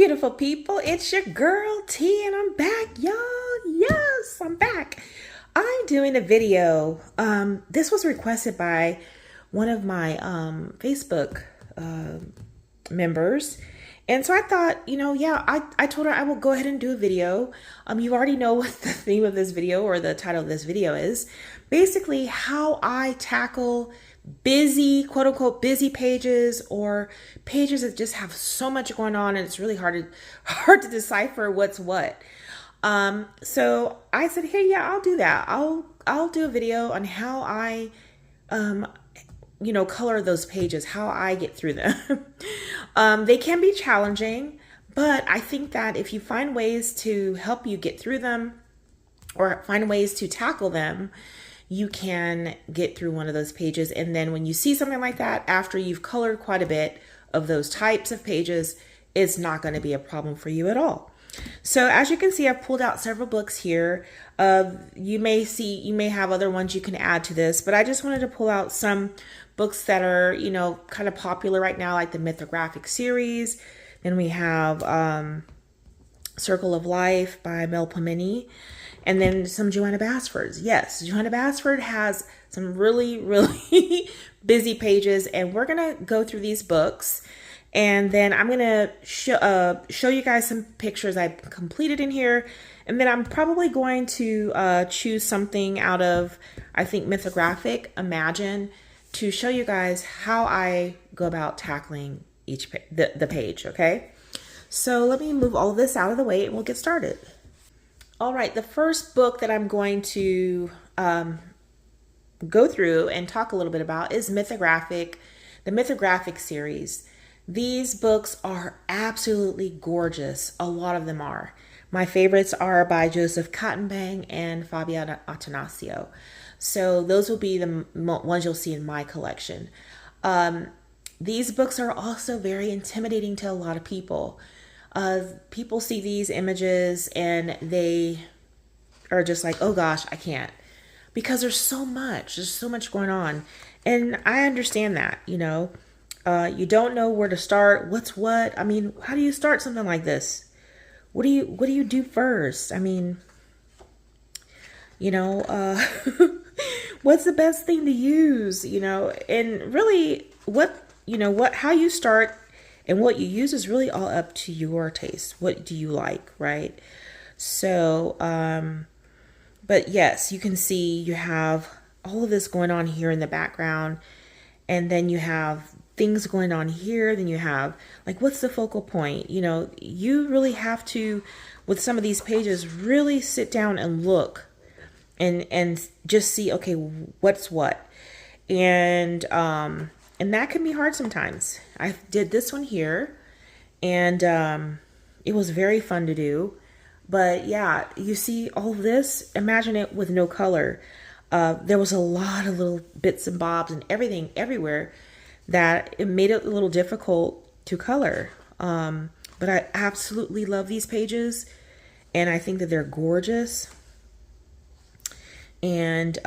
beautiful people, it's your girl T and I'm back, y'all. Yes, I'm back. I'm doing a video. This was requested by one of my Facebook members. And so I thought, I told her I will go ahead and do a video. You already know what the theme of this video or the title of this video is. Basically, how I tackle busy, quote unquote, busy pages or pages that just have so much going on and it's really hard to decipher what's what. So I said, hey, yeah, I'll do that. I'll do a video on how I, color those pages, how I get through them. They can be challenging, but I think that if you find ways to help you get through them or find ways to tackle them, you can get through one of those pages. And then when you see something like that, after you've colored quite a bit of those types of pages, it's not going to be a problem for you at all. So as you can see, I've pulled out several books here. You may have other ones you can add to this, but I just wanted to pull out some books that are, kind of popular right now, like the Mythographic series. Then we have Circle of Life by Mel Pomini. And then some Joanna Basfords. Yes, Joanna Basford has some really, really busy pages. And we're going to go through these books. And then I'm going to show you guys some pictures I completed in here. And then I'm probably going to choose something out of, I think, Mythographic Imagine to show you guys how I go about tackling the page, okay? So let me move all of this out of the way and we'll get started. All right, the first book that I'm going to go through and talk a little bit about is the Mythographic series. These books are absolutely gorgeous. A lot of them are. My favorites are by Joseph Cottonbang and Fabiana Attanasio. So those will be the ones you'll see in my collection. These books are also very intimidating to a lot of people. People see these images and they are just like, oh gosh, I can't, because there's so much going on. And I understand that, you don't know where to start. What's what? I mean, how do you start something like this? What do you do first? I mean, what's the best thing to use, and really how you start and what you use is really all up to your taste. What do you like, right? So, but yes, you can see you have all of this going on here in the background. And then you have things going on here. Then you have, like, what's the focal point? You really have to, with some of these pages, really sit down and look and just see, okay, what's what. And that can be hard sometimes. I did this one here and it was very fun to do. But yeah, you see all this, imagine it with no color. There was a lot of little bits and bobs and everything everywhere that it made it a little difficult to color. But I absolutely love these pages and I think that they're gorgeous. And,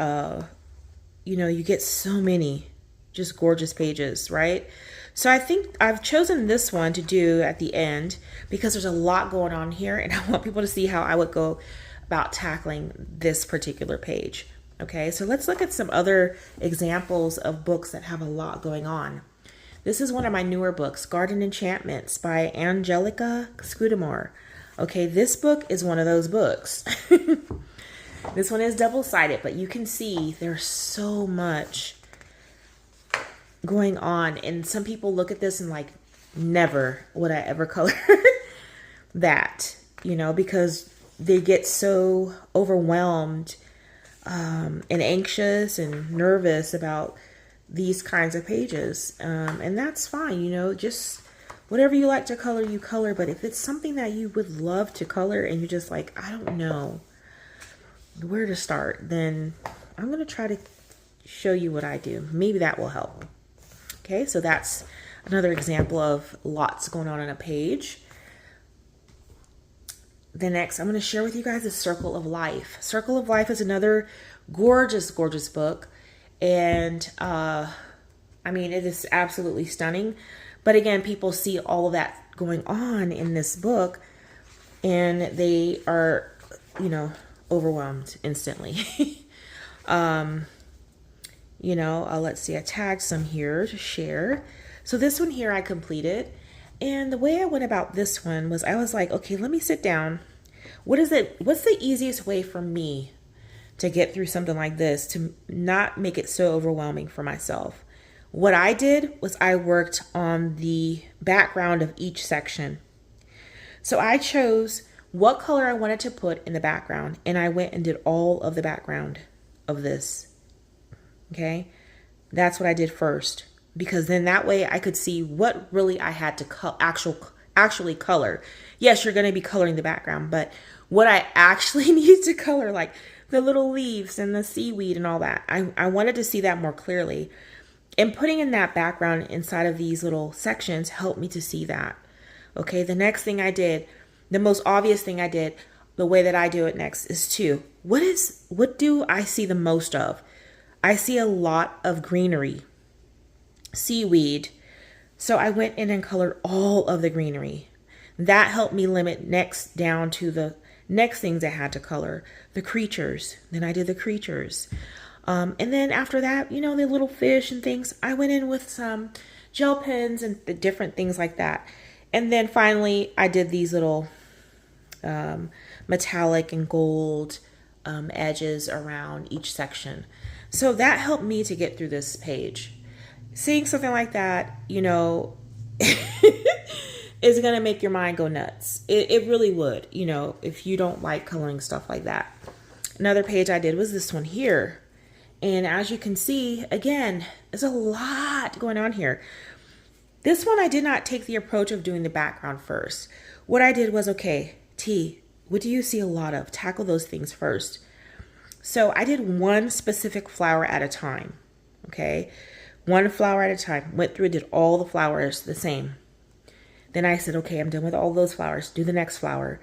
you get so many just gorgeous pages, right? So I think I've chosen this one to do at the end because there's a lot going on here and I want people to see how I would go about tackling this particular page. Okay, so let's look at some other examples of books that have a lot going on. This is one of my newer books, Garden Enchantments by Angelica Scudamore. Okay, this book is one of those books. This one is double-sided, but you can see there's so much going on. And some people look at this and like, never would I ever color that, because they get so overwhelmed and anxious and nervous about these kinds of pages. And that's fine, just whatever you like to color, you color. But if it's something that you would love to color and you're just like, I don't know where to start, then I'm going to try to show you what I do. Maybe that will help. Okay, so that's another example of lots going on a page. The next, I'm going to share with you guys is Circle of Life. Circle of Life is another gorgeous, gorgeous book. And, it is absolutely stunning. But again, people see all of that going on in this book, and they are, you know, overwhelmed instantly. You know, let's see, I tagged some here to share. So this one here I completed. And the way I went about this one was I was like, okay, let me sit down. What's the easiest way for me to get through something like this, to not make it so overwhelming for myself? What I did was I worked on the background of each section. So I chose what color I wanted to put in the background, and I went and did all of the background of this. Okay, that's what I did first, because then that way I could see what really I had to actually color. Yes, you're going to be coloring the background, but what I actually need to color, like the little leaves and the seaweed and all that, I wanted to see that more clearly. And putting in that background inside of these little sections helped me to see that. Okay, the next thing I did, the most obvious thing I did, the way that I do it next is what do I see the most of? I see a lot of greenery, seaweed. So I went in and colored all of the greenery. That helped me limit next down to the next things I had to color, the creatures. Then I did the creatures. And then after that, you know, the little fish and things, I went in with some gel pens and the different things like that. And then finally, I did these little metallic and gold edges around each section. So that helped me to get through this page. Seeing something like that, you know, is going to make your mind go nuts. It really would, you know, if you don't like coloring stuff like that. Another page I did was this one here. And as you can see, again, there's a lot going on here. This one, I did not take the approach of doing the background first. What I did was, okay, T, what do you see a lot of? Tackle those things first. So I did one specific flower at a time, okay? One flower at a time. Went through and did all the flowers the same. Then I said, okay, I'm done with all those flowers. Do the next flower.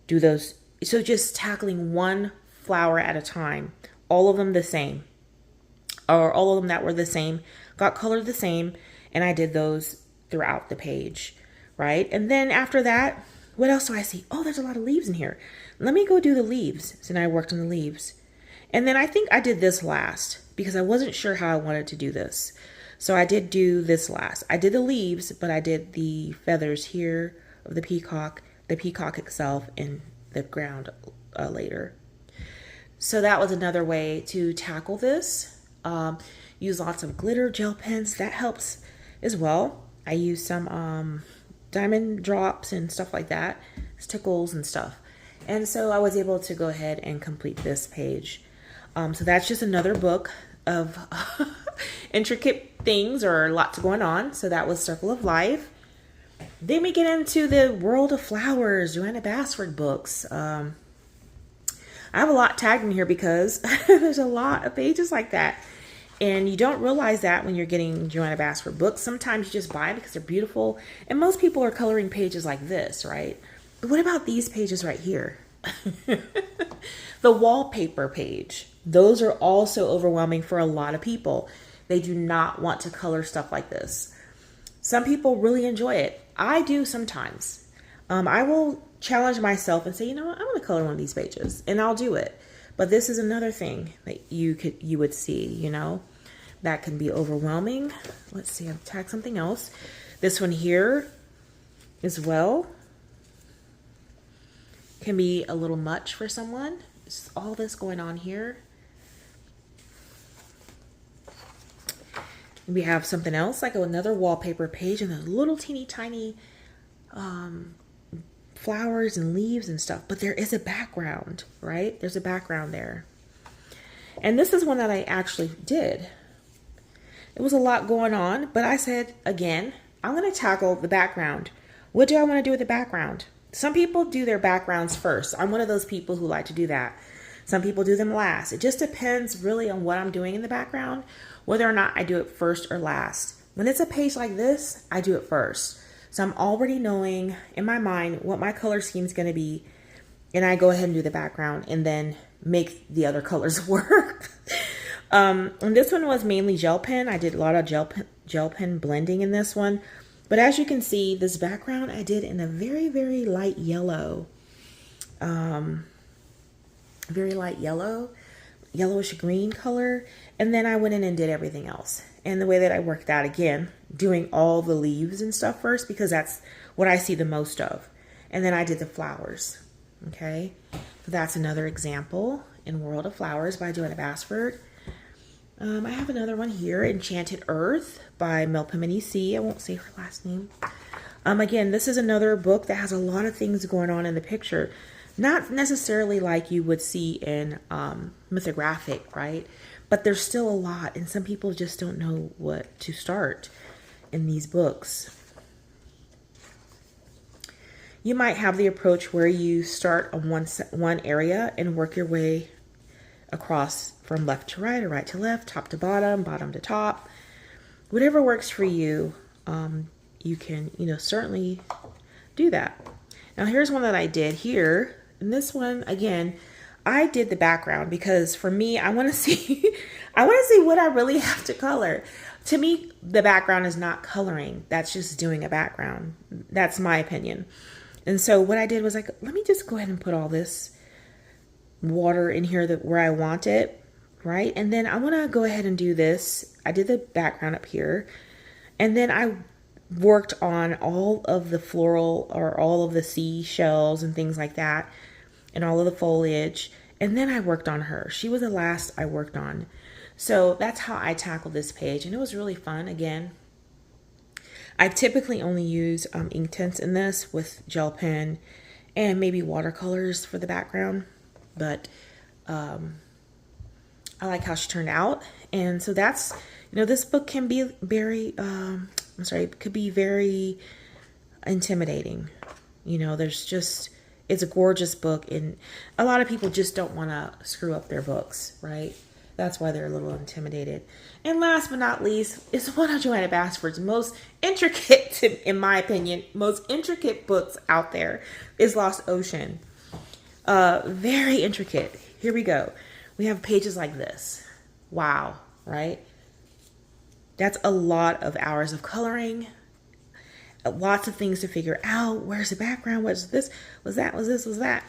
Do those. So just tackling one flower at a time. All of them the same. Or all of them that were the same. Got colored the same. And I did those throughout the page, right? And then after that, what else do I see? Oh, there's a lot of leaves in here. Let me go do the leaves. So now I worked on the leaves. And then I think I did this last because I wasn't sure how I wanted to do this. So I did do this last. I did the leaves, but I did the feathers here of the peacock itself, and the ground later. So that was another way to tackle this. Use lots of glitter gel pens. That helps as well. I use some diamond drops and stuff like that, stickles and stuff. And so I was able to go ahead and complete this page. So that's just another book of intricate things, or lots going on. So that was Circle of Life. Then we get into the World of Flowers, Joanna Basford books. I have a lot tagged in here because there's a lot of pages like that. And you don't realize that when you're getting Joanna Basford books. Sometimes you just buy them because they're beautiful. And most people are coloring pages like this, right? But what about these pages right here? The wallpaper page. Those are also overwhelming for a lot of people. They do not want to color stuff like this. Some people really enjoy it. I do sometimes. I will challenge myself and say, you know what, I'm going to color one of these pages, and I'll do it. But this is another thing that you would see, you know, that can be overwhelming. Let's see, I've tagged something else. This one here as well can be a little much for someone. It's all this going on here. We have something else, like another wallpaper page, and a little teeny tiny flowers and leaves and stuff. But there is a background, right? There's a background there. And this is one that I actually did. It was a lot going on, but I said, again, I'm going to tackle the background. What do I want to do with the background? Some people do their backgrounds first. I'm one of those people who like to do that. Some people do them last. It just depends really on what I'm doing in the background, whether or not I do it first or last. When it's a page like this, I do it first. So I'm already knowing in my mind what my color scheme is going to be, and I go ahead and do the background and then make the other colors work. And this one was mainly gel pen. I did a lot of gel pen blending in this one. But as you can see, this background I did in a very, very light yellow. Very light yellow, yellowish green color. And then I went in and did everything else. And the way that I worked that, again, doing all the leaves and stuff first, because that's what I see the most of. And then I did the flowers. Okay, so that's another example in World of Flowers by Joanna Basford. I have another one here, Enchanted Earth by Melpomene C. I won't say her last name. Again, this is another book that has a lot of things going on in the picture. Not necessarily like you would see in Mythographic, right? But there's still a lot, and some people just don't know what to start in these books. You might have the approach where you start on one area and work your way across from left to right or right to left, top to bottom, bottom to top. Whatever works for you, you can, certainly do that. Now here's one that I did here. And this one, again, I did the background because for me, I want to see, what I really have to color. To me, the background is not coloring. That's just doing a background. That's my opinion. And so what I did was like, let me just go ahead and put all this water in here where I want it, right? And then I want to go ahead and do this. I did the background up here. And then I worked on all of the floral or all of the seashells and things like that and all of the foliage. And then I worked on her. She was the last I worked on. So that's how I tackled this page. And it was really fun. Again, I typically only use ink tints in this with gel pen and maybe watercolors for the background. But I like how she turned out. And so that's, this book can be very, could be very intimidating. It's a gorgeous book, and a lot of people just don't want to screw up their books, right? That's why they're a little intimidated. And last but not least, is one of Joanna Basford's most intricate, in my opinion, most intricate books out there is Lost Ocean. Very intricate. Here we go. We have pages like this. Wow, right? That's a lot of hours of coloring. Lots of things to figure out. Where's the background? What's this? Was that? Was this? Was that?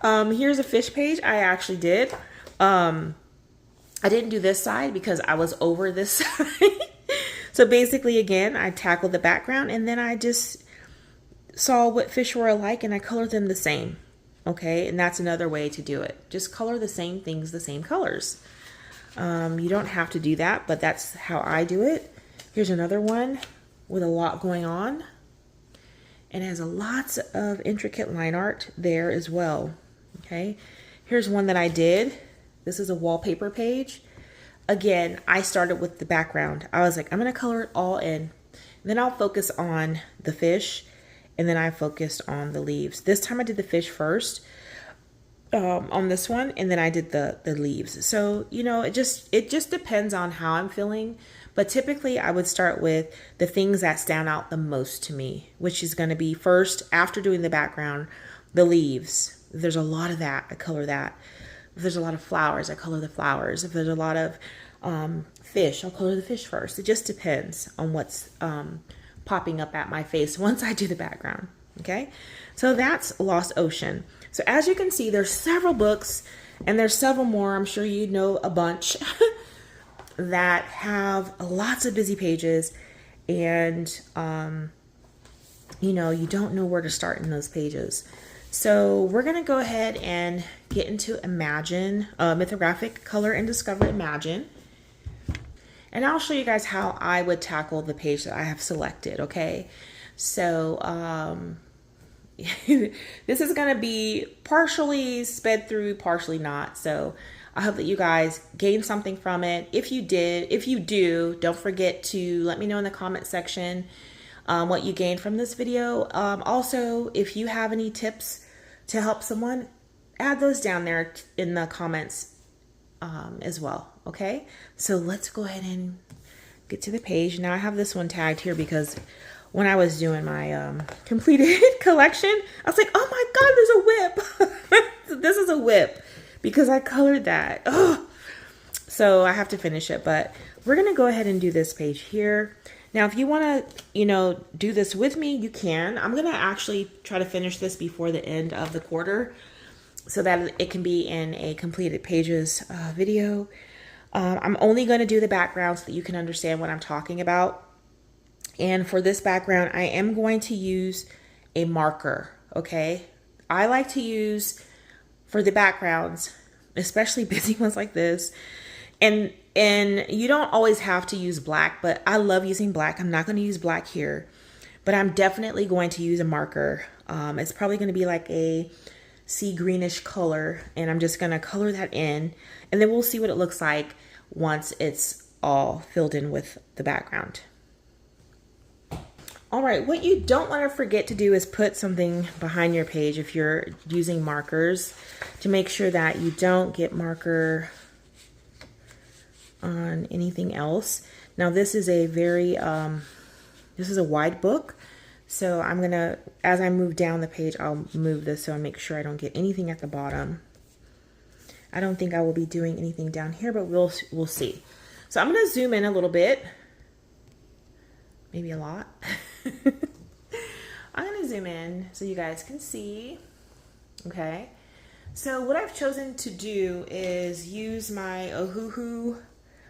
Here's a fish page I actually did. I didn't do this side because I was over this side. So basically, again, I tackled the background and then I just saw what fish were alike and I colored them the same. Okay, and that's another way to do it. Just color the same things, the same colors. You don't have to do that, but that's how I do it. Here's another one with a lot going on. And it has lots of intricate line art there as well. Okay, here's one that I did. This is a wallpaper page. Again, I started with the background. I was like, I'm going to color it all in. And then I'll focus on the fish. And then I focused on the leaves. This time I did the fish first on this one. And then I did the leaves. So, it just depends on how I'm feeling. But typically I would start with the things that stand out the most to me, which is going to be first, after doing the background, the leaves. If there's a lot of that, I color that. If there's a lot of flowers, I color the flowers. If there's a lot of fish, I'll color the fish first. It just depends on what's popping up at my face once I do the background. Okay, so that's Lost Ocean. So as you can see, there's several books and there's several more. I'm sure you know a bunch that have lots of busy pages, and you don't know where to start in those pages. So we're going to go ahead and get into Imagine, Mythographic Color and Discover Imagine. And I'll show you guys how I would tackle the page that I have selected, okay? So this is going to be partially sped through, partially not. So I hope that you guys gained something from it. If you do, don't forget to let me know in the comment section what you gained from this video. Also, if you have any tips to help someone, add those down there in the comments as well. Okay, so let's go ahead and get to the page. Now I have this one tagged here because when I was doing my completed collection, I was like, oh my God, there's a whip. This is a whip because I colored that. Ugh. So I have to finish it, but we're going to go ahead and do this page here. Now, if you want to, you know, do this with me, you can. I'm going to actually try to finish this before the end of the quarter so that it can be in a completed pages video. I'm only going to do the background so that you can understand what I'm talking about. And for this background, I am going to use a marker, okay? I like to use, for the backgrounds, especially busy ones like this, and you don't always have to use black, but I love using black. I'm not going to use black here, but I'm definitely going to use a marker. It's probably going to be like a sea greenish color, and I'm just going to color that in, and then we'll see what it looks like once it's all filled in with the background. All right, what you don't want to forget to do is put something behind your page if you're using markers, to make sure that you don't get marker on anything else. Now this is a very, this is a wide book, so I'm gonna, as I move down the page, I'll move this so I make sure I don't get anything at the bottom. I don't think I will be doing anything down here, but we'll see. So I'm gonna zoom in a little bit, maybe a lot. I'm gonna zoom in so you guys can see. Okay, so what I've chosen to do is use my Ohuhu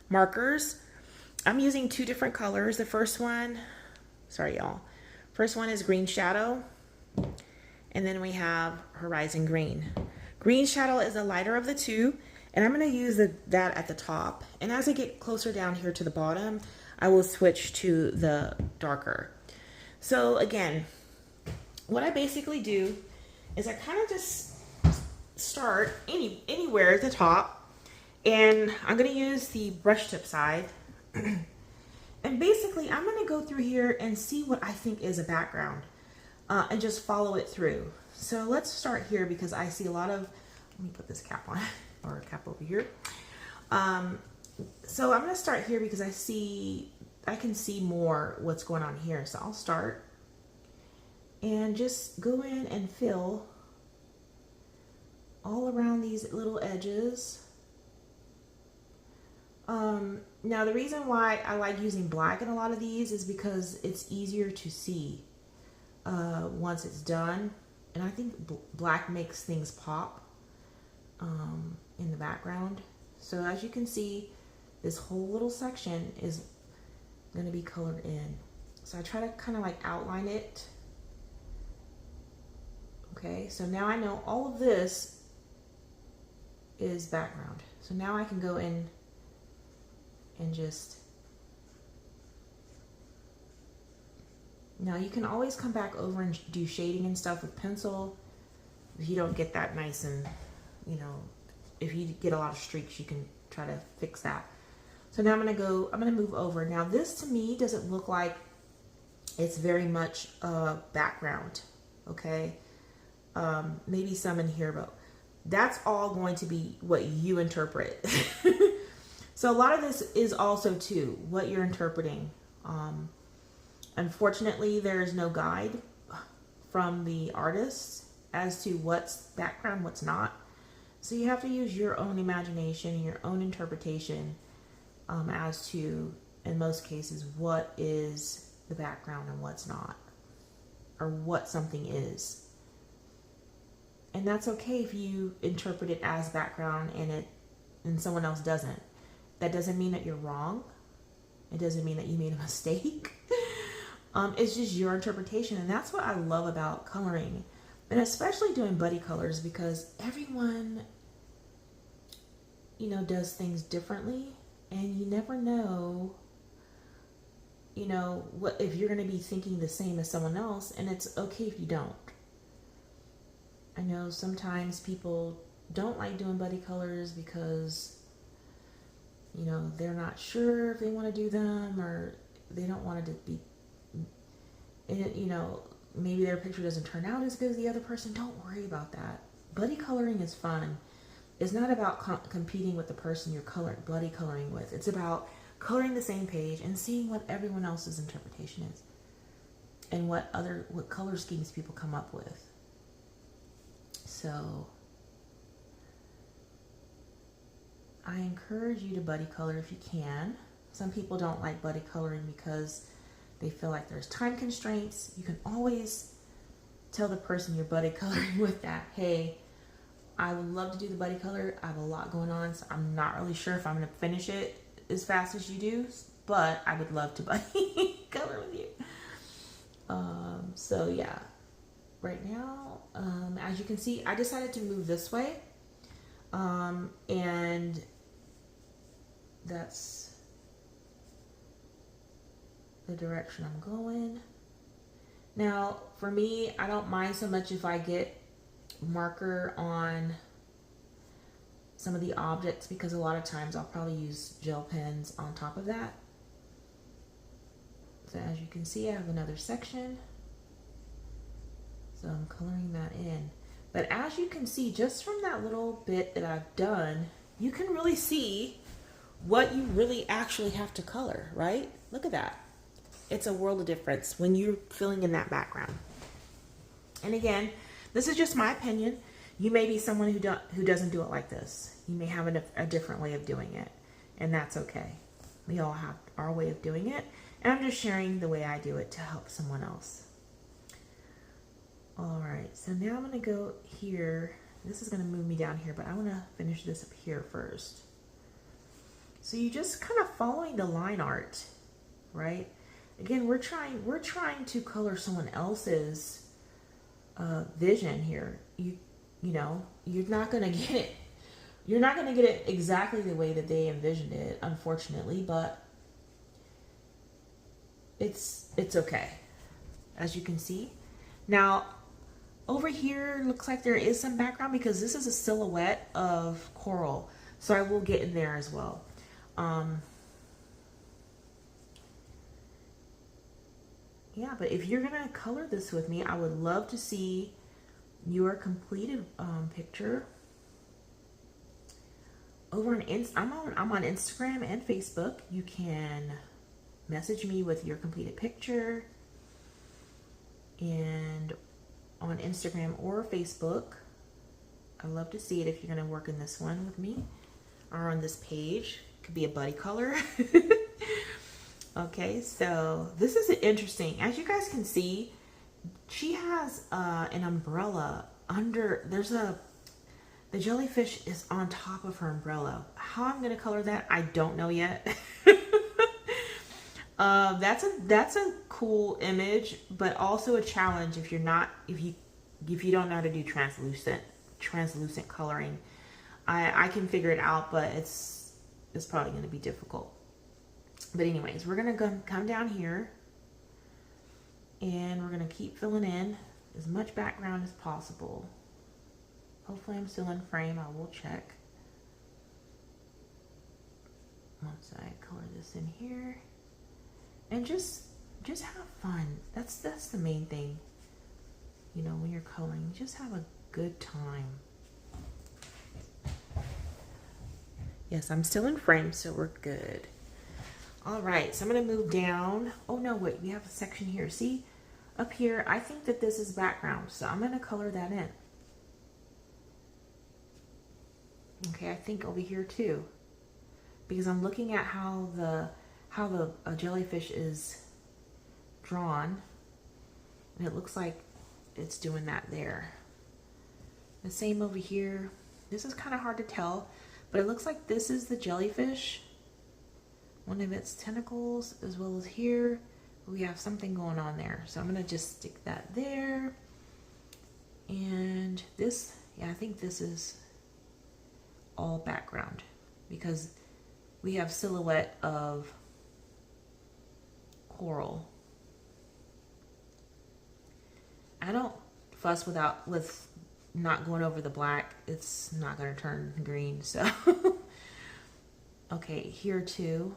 markers. I'm using two different colors. The first one, sorry y'all, first one is Green Shadow, and then we have Horizon Green. Green Shadow is the lighter of the two, and I'm going to use that at the top, and as I get closer down here to the bottom, I will switch to the darker. So again, what I basically do is I kind of just start anywhere at the top, and I'm going to use the brush tip side. And basically I'm going to go through here and see what I think is a background, and just follow it through. So let's start here because I see a lot of, let me put this cap on, or a cap over here. So I'm going to start here because I can see more what's going on here. So I'll start and just go in and fill all around these little edges. Now the reason why I like using black in a lot of these is because it's easier to see once it's done, and I think black makes things pop in the background. So as you can see, this whole little section is going to be colored in. So I try to kind of like outline it. Okay, so now I know all of this is background. So now I can go in and just, now you can always come back over and do shading and stuff with pencil if you don't get that nice, and you know, if you get a lot of streaks, you can try to fix that. So now I'm gonna move over. Now this to me doesn't look like it's very much background, okay? Maybe some in here, but that's all going to be what you interpret. So a lot of this is also too what you're interpreting. Unfortunately, there is no guide from the artist as to what's background, what's not. So you have to use your own imagination and your own interpretation as to, in most cases, what is the background and what's not, or what something is. And that's okay if you interpret it as background and someone else doesn't. That doesn't mean that you're wrong. It doesn't mean that you made a mistake. It's just your interpretation, and that's what I love about coloring, and especially doing buddy colors, because everyone, you know, does things differently, and you never know, you know, what if you're going to be thinking the same as someone else, and it's okay if you don't. I know sometimes people don't like doing buddy colors because, you know, they're not sure if they want to do them, or they don't want it to be, you know, maybe their picture doesn't turn out as good as the other person. Don't worry about that. Buddy coloring is fun. It's not about competing with the person you're buddy coloring with. It's about coloring the same page and seeing what everyone else's interpretation is, and what color schemes people come up with. So I encourage you to buddy color if you can. Some people don't like buddy coloring because they feel like there's time constraints, you can always tell the person you're buddy coloring with that, hey, I would love to do the buddy color. I have a lot going on, so I'm not really sure if I'm going to finish it as fast as you do, but I would love to buddy color with you. So yeah, right now, as you can see, I decided to move this way, and that's the direction I'm going. Now, for me, I don't mind so much if I get marker on some of the objects, because a lot of times I'll probably use gel pens on top of that. So as you can see, I have another section. So I'm coloring that in. But as you can see, just from that little bit that I've done, you can really see what you really actually have to color, right? Look at that. It's a world of difference when you're filling in that background. And again, this is just my opinion. You may be someone who doesn't do it like this. You may have a different way of doing it, and that's okay. We all have our way of doing it, and I'm just sharing the way I do it to help someone else. All right, so now I'm gonna go here. This is gonna move me down here, but I wanna finish this up here first. So you just kind of following the line art, right? Again, we're trying to color someone else's vision here. You know, you're not gonna get it. You're not gonna get it exactly the way that they envisioned it, unfortunately, but it's okay, as you can see. Now, over here looks like there is some background because this is a silhouette of coral, so I will get in there as well. Yeah, but if you're gonna color this with me, I would love to see your completed picture. Over on I'm on Instagram and Facebook. You can message me with your completed picture, and on Instagram or Facebook, I'd love to see it if you're gonna work in this one with me or on this page. Could be a buddy color. Okay, so this is interesting. As you guys can see, she has an umbrella under, the jellyfish is on top of her umbrella. How I'm gonna color that, I don't know yet. That's a cool image, but also a challenge if you don't know how to do translucent coloring. I can figure it out, but it's probably gonna be difficult. But anyways, we're gonna come down here and we're gonna keep filling in as much background as possible. Hopefully I'm still in frame. I will check once I color this in here, and just have fun. That's the main thing. You know, when you're coloring, just have a good time. Yes, I'm still in frame, so we're good. All right, so I'm gonna move down. Oh no, wait, we have a section here. See, up here, I think that this is background, so I'm gonna color that in. Okay, I think over here too, because I'm looking at how the jellyfish is drawn, and it looks like it's doing that there. The same over here. This is kind of hard to tell, but it looks like this is the jellyfish, one of its tentacles, as well as here we have something going on there. So I'm gonna just stick that there. And this, yeah, I think this is all background because we have silhouette of coral. I don't fuss with not going over the black. It's not gonna turn green, so. Okay, here too.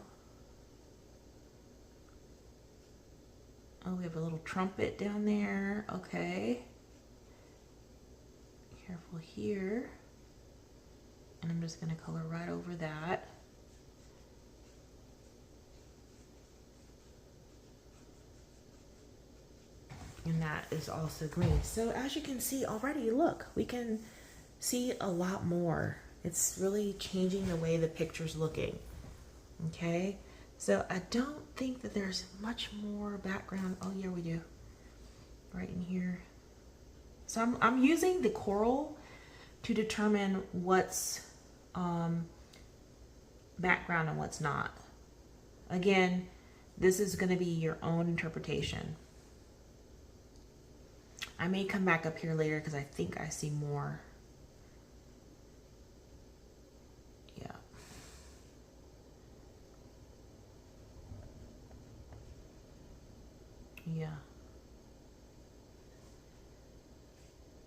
Oh, we have a little trumpet down there. Okay. Careful here. And I'm just gonna color right over that. And that is also green. So as you can see already, look, we can see a lot more. It's really changing the way the picture's looking. Okay. So I don't think that there's much more background. Oh yeah, we do. Right in here. So I'm using the coral to determine what's background and what's not. Again, this is going to be your own interpretation. I may come back up here later because I think I see more. Yeah. Yeah.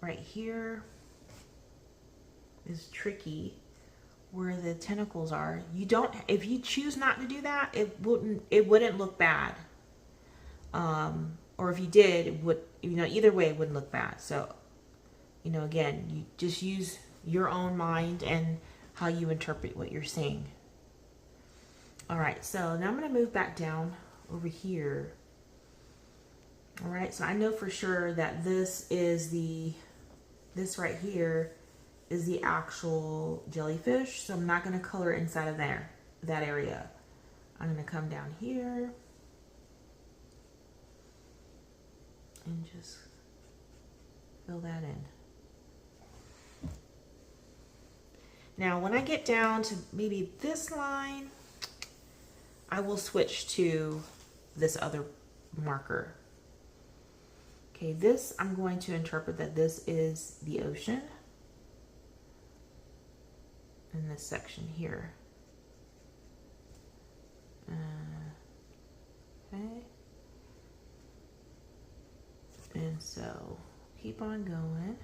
Right here is tricky where the tentacles are. You don't, if you choose not to do that, it wouldn't look bad. Or if you did, it would, either way it wouldn't look bad. So, again, you just use your own mind and how you interpret what you're seeing. All right, so now I'm going to move back down over here. All right, so I know for sure that this right here is the actual jellyfish. So I'm not going to color inside of that area. I'm going to come down here and just fill that in. Now, when I get down to maybe this line, I will switch to this other marker. Okay, this, I'm going to interpret that this is the ocean in this section here. Okay. And so, keep on going.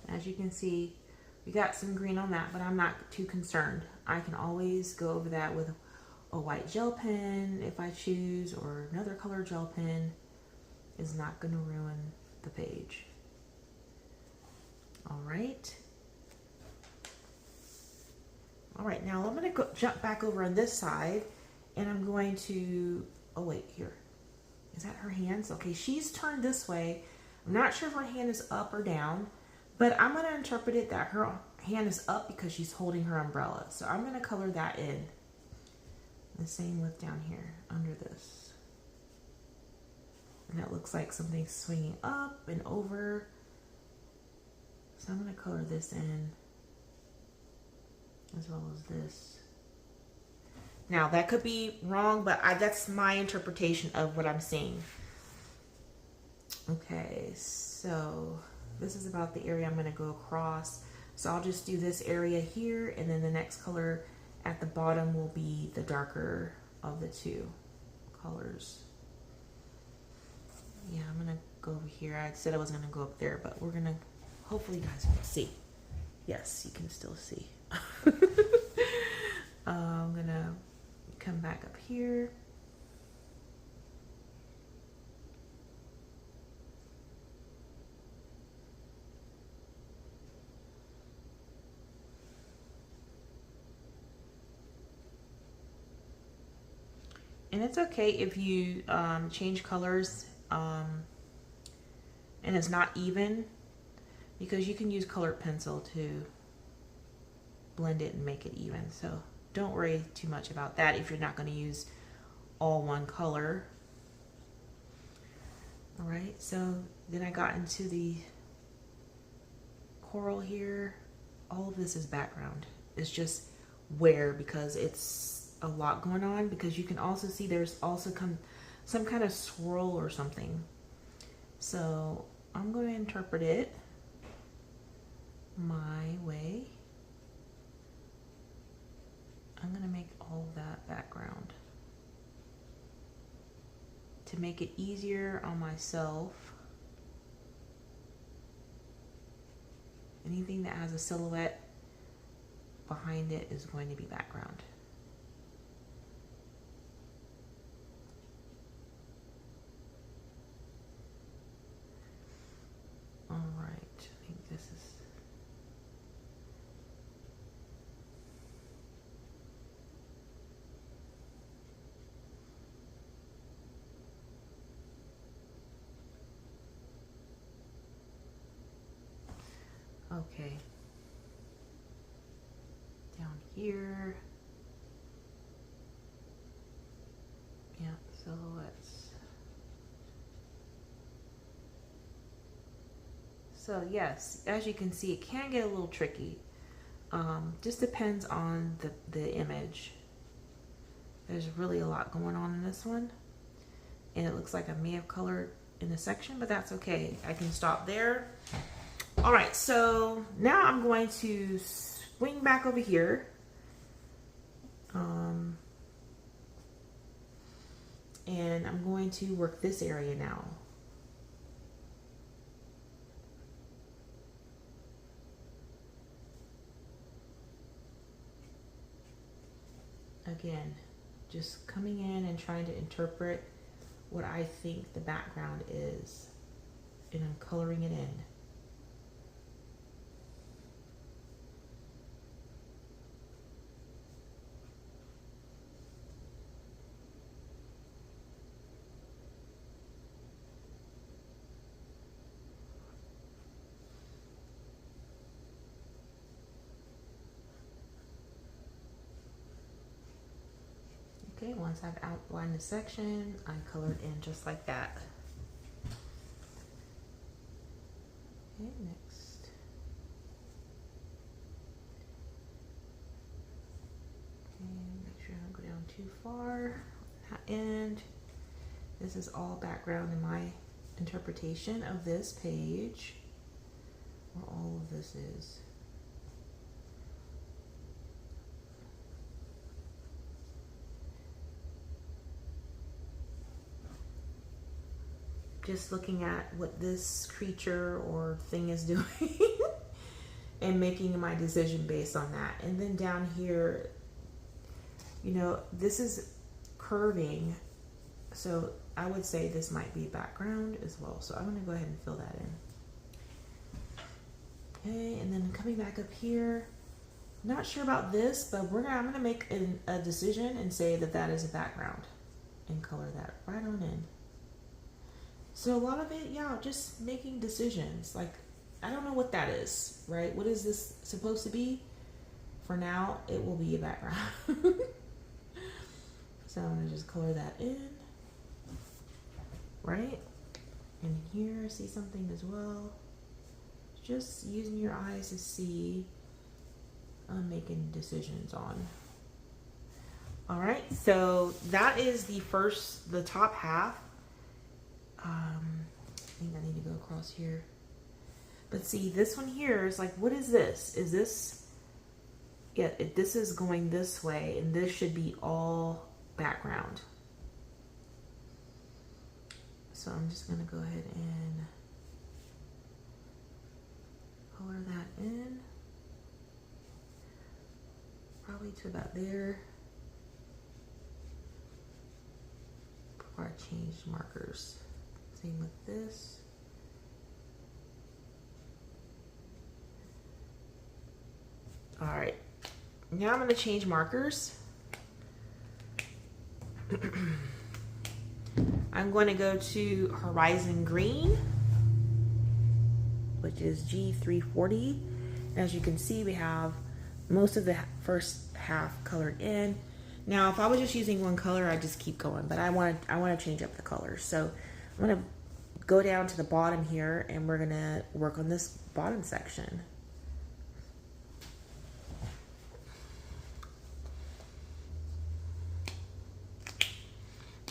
As you can see, we got some green on that, but I'm not too concerned. I can always go over that with a white gel pen if I choose, or another color gel pen. Is not going to ruin the page. All right. All right, now I'm going to jump back over on this side, and I'm going to, oh wait, here. Is that her hands? Okay, she's turned this way. I'm not sure if her hand is up or down, but I'm going to interpret it that her hand is up because she's holding her umbrella. So I'm going to color that in. The same with down here under this. And that looks like something swinging up and over. So I'm going to color this in as well as this. Now that could be wrong, but that's my interpretation of what I'm seeing. Okay, so this is about the area I'm going to go across. So I'll just do this area here, and then the next color at the bottom will be the darker of the two colors. Yeah, I'm gonna go over here. I said I wasn't gonna go up there, but we're gonna, hopefully you guys can see. Yes, you can still see. I'm gonna come back up here. And it's okay if you change colors and it's not even, because you can use colored pencil to blend it and make it even. So don't worry too much about that if you're not going to use all one color. All right, so then I got into the coral here. All of this is background. It's just where, because it's a lot going on, because you can also see there's also some kind of swirl or something. So I'm going to interpret it my way. I'm going to make all of that background to make it easier on myself. Anything that has a silhouette behind it is going to be background. All right, I think this is... Okay. Down here. Yeah, silhouettes. So yes, as you can see, it can get a little tricky. Just depends on the image. There's really a lot going on in this one. And it looks like I may have colored in a section, but that's okay. I can stop there. All right, so now I'm going to swing back over here. And I'm going to work this area now. Again, just coming in and trying to interpret what I think the background is, and I'm coloring it in. Okay, once I've outlined the section, I colored in just like that. Okay, next. Okay, make sure I don't go down too far. That end. This is all background in my interpretation of this page, where all of this is. Just looking at what this creature or thing is doing and making my decision based on that. And then down here, you know, this is curving, so I would say this might be background as well. So I'm going to go ahead and fill that in. Okay, and then coming back up here, not sure about this, but I'm going to make a decision and say that that is a background and color that right on in. So a lot of it, yeah, just making decisions. Like, I don't know what that is, right? What is this supposed to be? For now, it will be a background. So I'm gonna just color that in, right? And here I see something as well. Just using your eyes to see, making decisions on. All right, so that is the top half. I think I need to go across here. But see, this one here is like, what is this? Is this, yeah, this is going this way, and this should be all background. So I'm just gonna go ahead and color that in. Probably to about there. Before I change markers. Same with this. All right, now I'm going to change markers. I'm going to go to Horizon Green, which is G340. As you can see, we have most of the first half colored in. Now, if I was just using one color, I'd just keep going, but I want to change up the colors. So I'm going to go down to the bottom here, and we're going to work on this bottom section.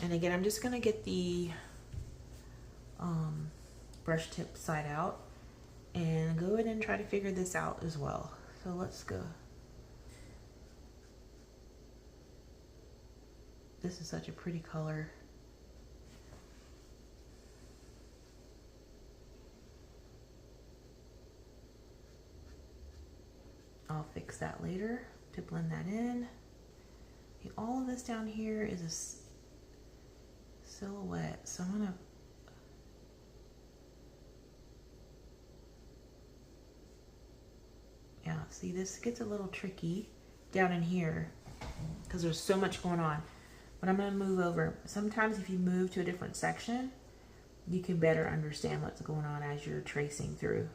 And again, I'm just going to get the brush tip side out and go ahead and try to figure this out as well. So let's go. This is such a pretty color. I'll fix that later to blend that in. Okay, all of this down here is a silhouette, so I'm gonna see, this gets a little tricky down in here because there's so much going on. But I'm gonna move over. Sometimes if you move to a different section, you can better understand what's going on as you're tracing through.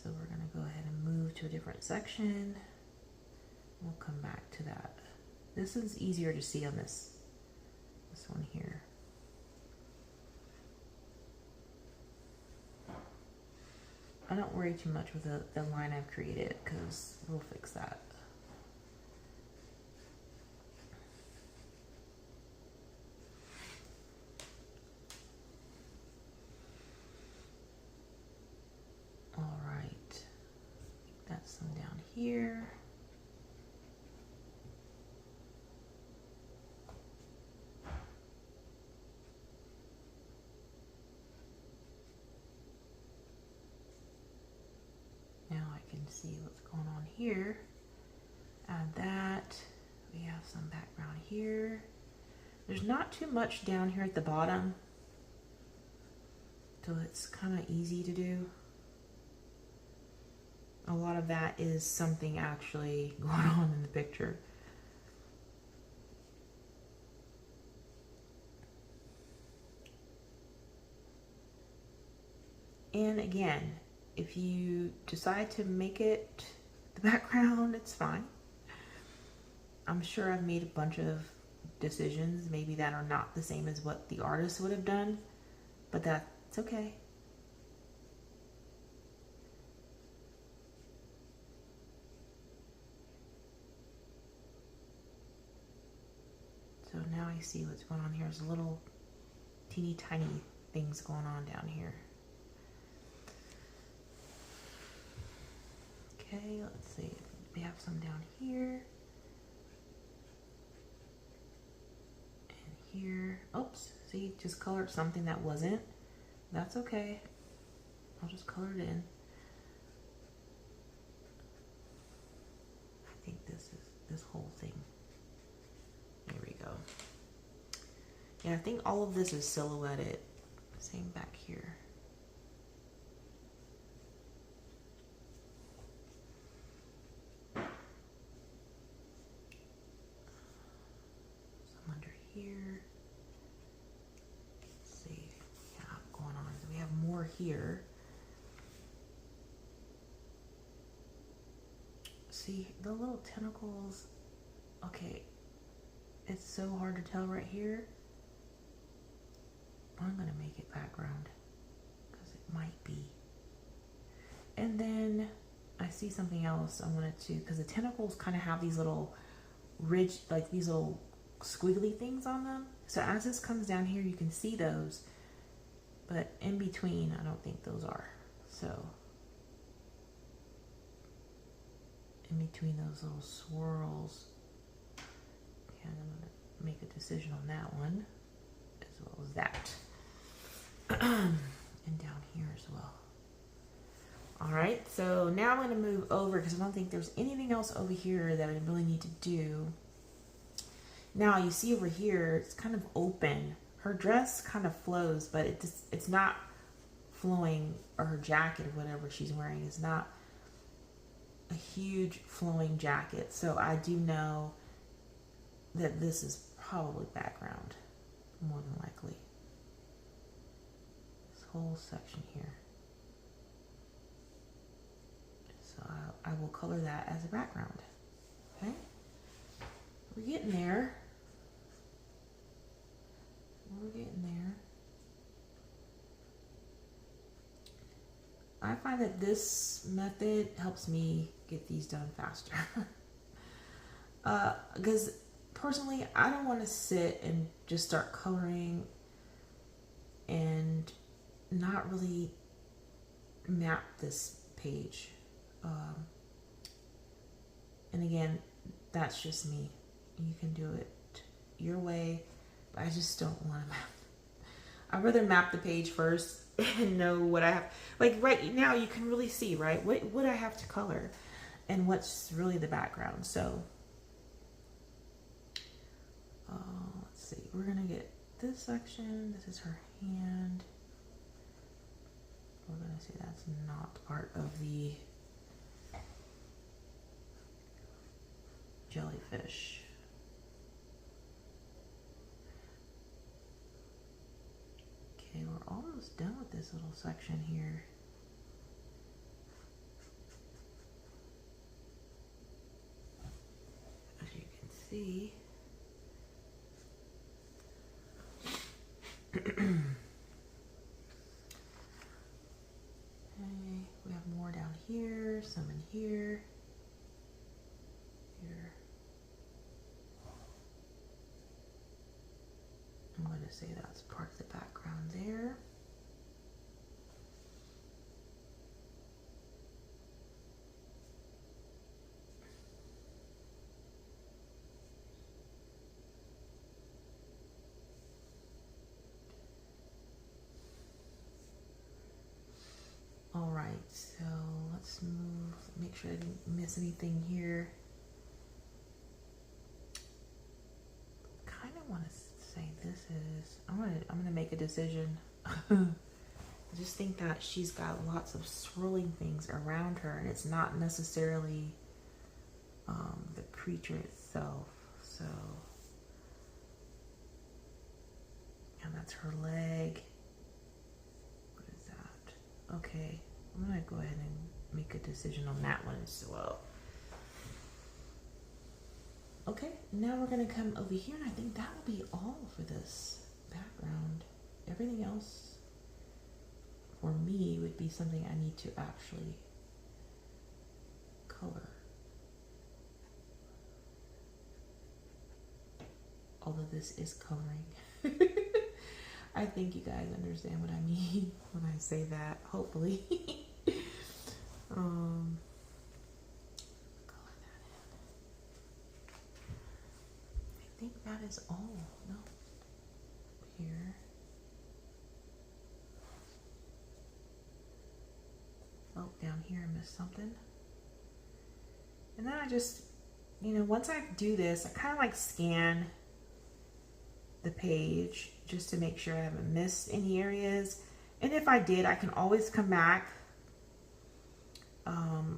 So we're gonna go ahead and move to a different section. We'll come back to that. This is easier to see on this one here. I don't worry too much with the line I've created because we'll fix that. All right, that's some down here. Now I can see what's going on here. Add that. We have some background here. There's not too much down here at the bottom, so it's kind of easy to do. A lot of that is something actually going on in the picture. And again, if you decide to make it the background, it's fine. I'm sure I've made a bunch of decisions maybe that are not the same as what the artist would have done, but that's okay. So now I see what's going on here. There's little teeny tiny things going on down here. Okay, let's see. We have some down here. And here. Oops, see, just colored something that wasn't. That's okay. I'll just color it in. I think this is this whole thing. There we go. Yeah, I think all of this is silhouetted. Same back here. Some under here. Let's see. Yeah, going on. So we have more here. See the little tentacles. Okay. It's so hard to tell right here. I'm gonna make it background because it might be. And then I see something else I wanted to, because the tentacles kind of have these little ridge, like these little squiggly things on them. So as this comes down here, you can see those, but in between, I don't think those are. So in between those little swirls. And I'm going to make a decision on that one, as well as that. And down here as well. All right, so now I'm going to move over because I don't think there's anything else over here that I really need to do. Now you see over here, it's kind of open. Her dress kind of flows, but it's not flowing, or her jacket or whatever she's wearing is not a huge flowing jacket. So I do know that this is probably background, more than likely. This whole section here. So I will color that as a background. Okay? We're getting there. We're getting there. I find that this method helps me get these done faster. Because personally, I don't want to sit and just start coloring and not really map this page. And again, that's just me. You can do it your way, but I just don't want to map. I'd rather map the page first and know what I have. Like right now, you can really see, right, what I have to color and what's really the background. So let's see, we're gonna get this section. This is her hand. We're gonna say that's not part of the jellyfish. Okay, we're almost done with this little section here. see. Okay, we have more down here, some in here. Here. I'm going to say that's part of the background there. All right, so let's move, make sure I didn't miss anything here. Kind of want to say this is, I'm gonna make a decision. I just think that she's got lots of swirling things around her, and it's not necessarily the creature itself. So, and that's her leg. What is that? Okay, I'm gonna go ahead and make a decision on that one as well. Okay, now we're gonna come over here, and I think that will be all for this background. Everything else for me would be something I need to actually color. Although this is coloring. I think you guys understand what I mean when I say that, hopefully. Color that in. I think that is all. No. Here. Oh, down here I missed something. And then I just, you know, once I do this, I kind of like scan the page just to make sure I haven't missed any areas. And if I did, I can always come back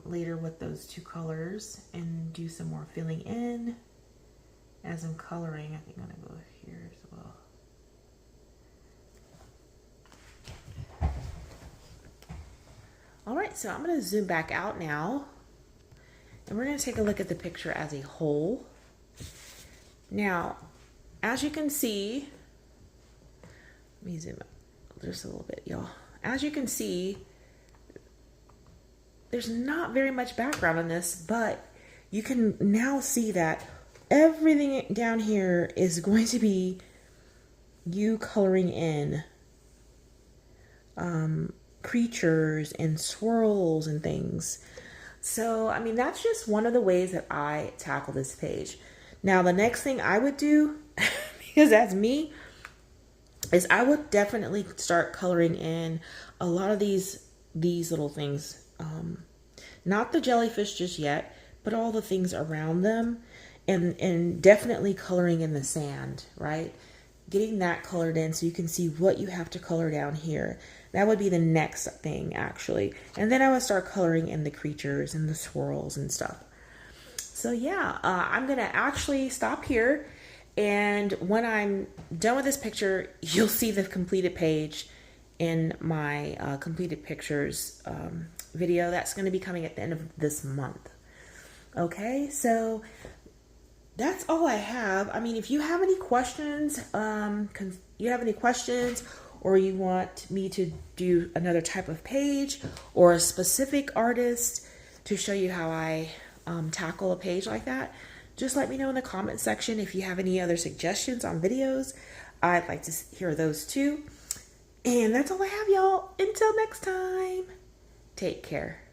later with those two colors and do some more filling in as I'm coloring. I think I'm gonna go here as well. All right, so I'm gonna zoom back out now, and we're gonna take a look at the picture as a whole. Now, as you can see, let me zoom up just a little bit, y'all. As you can see, there's not very much background on this, but you can now see that everything down here is going to be you coloring in creatures and swirls and things. So, I mean, that's just one of the ways that I tackle this page. Now, the next thing I would do, because that's me, is I would definitely start coloring in a lot of these little things. Not the jellyfish just yet, but all the things around them, and definitely coloring in the sand, right? Getting that colored in so you can see what you have to color down here. That would be the next thing, actually. And then I would start coloring in the creatures and the swirls and stuff. So yeah, I'm gonna actually stop here, and when I'm done with this picture, you'll see the completed page in my completed pictures video that's going to be coming at the end of this month. Okay, so that's all I have. I mean, if you have any questions, or you want me to do another type of page or a specific artist to show you how I tackle a page like that, just let me know in the comment section. If you have any other suggestions on videos, I'd like to hear those too. And that's all I have, y'all. Until next time, take care.